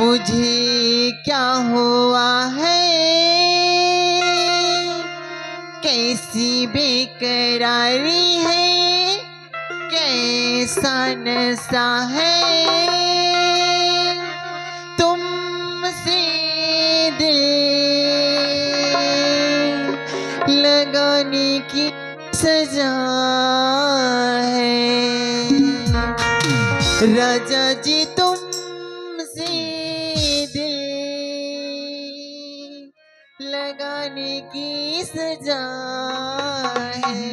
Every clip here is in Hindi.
मुझे क्या हुआ है, कैसी बेकरारी है, कैसा नशा है तुमसे दिल लगाने की सजा है। राजा जी तुमसे दिल लगाने की सजा है।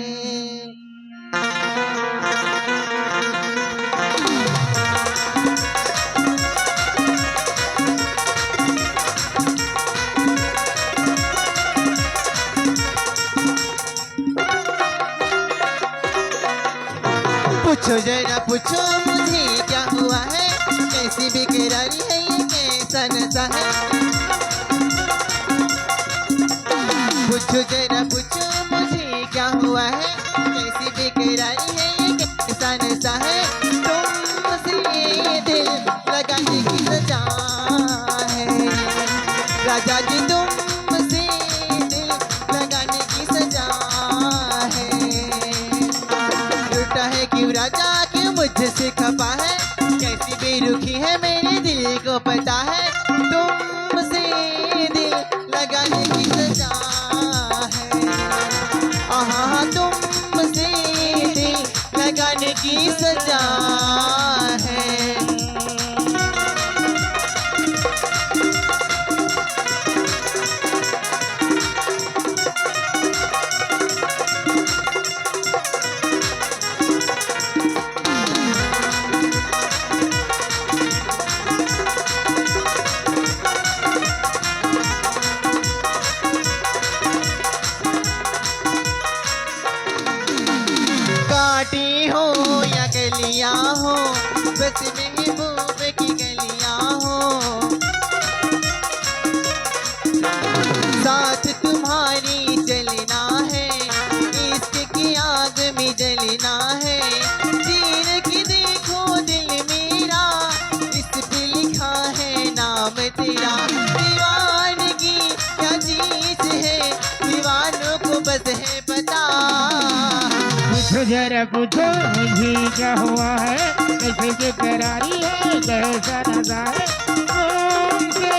पूछो जरा पूछो मुझे क्या हुआ है, कैसी बेकरारी है ये, कैसा नशा है। पूछो जरा पूछो मुझे क्या हुआ है, कैसी बेकरारी है ये, कैसा नशा है तुमसे दिल लगाने की सजा है। राजा जी तुमसे दिल लगाने की सजा है। लुटा है क्यों राजा, क्यों मुझसे खपा है, कैसी बेरुखी है मेरे दिल को पता है। तुमसे दिल लगाने की सजा है। आहा तुमसे दिल लगाने की सजा है। काटी हो या गलियां हो, बस महबूब की गलियां हो। साथ तुम्हारी चलना है, इश्क की आग में जलना है। चीर की देखो दिल मेरा, इस पे लिखा है नाम तेरा। दीवानगी क्या चीज है, दीवानों को बस है पता। पूछो जरा पूछो मुझे क्या हुआ है, कैसे बेकरारी है, कैसा नशा है तुमसे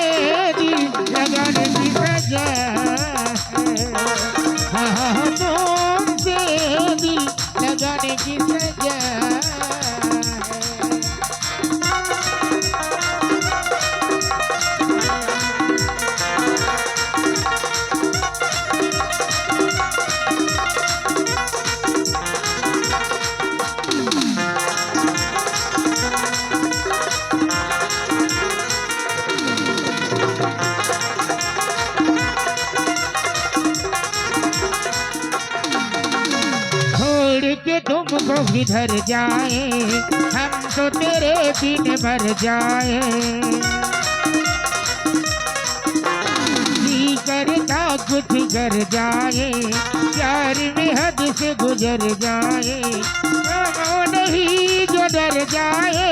दिल लगाने की सजा है। हाँ तुमसे दिल लगाने की सजा है। के तुमको किधर जाए, हम तो तेरे बिन मर जाए। जी करता कुछ कर जाए, प्यार में हद से गुजर जाए। वो नहीं जो डर जाए,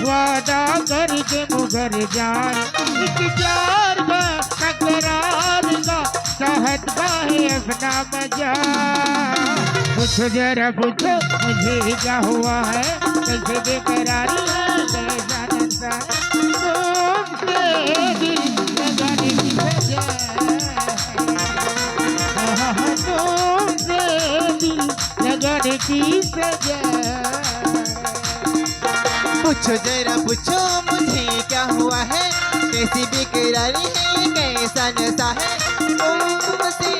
वादा करके मुकर जाए। इस प्यार का तकरार का चाहत का है अपना मजा। पूछो जरा पूछो मुझे क्या हुआ है, कैसे बेकरारी है, कैसा नशा है तुमसे दिल लगाने की सजा है। तुमसे दिल लगाने की सजा। पूछो जरा पूछो मुझे क्या हुआ है, कैसी बेकरारी है, कैसा नशा है तुमसे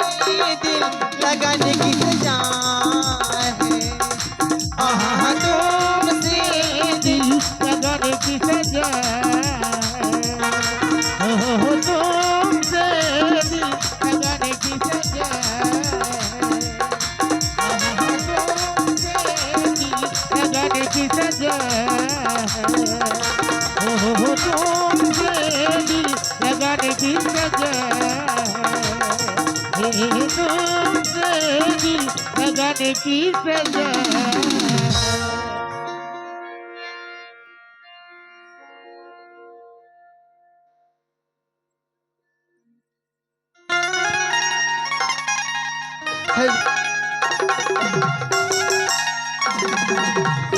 दिल लगाने की सजा है। आहा तुमसे दिल लगाने की सजा है। तुमसे दिल लगाने की सजा है। तुमसे दिल लगाने की सजा है। तुमसे दिल लगाने की सजा है। तुमसे दिल लगाने की सजा। है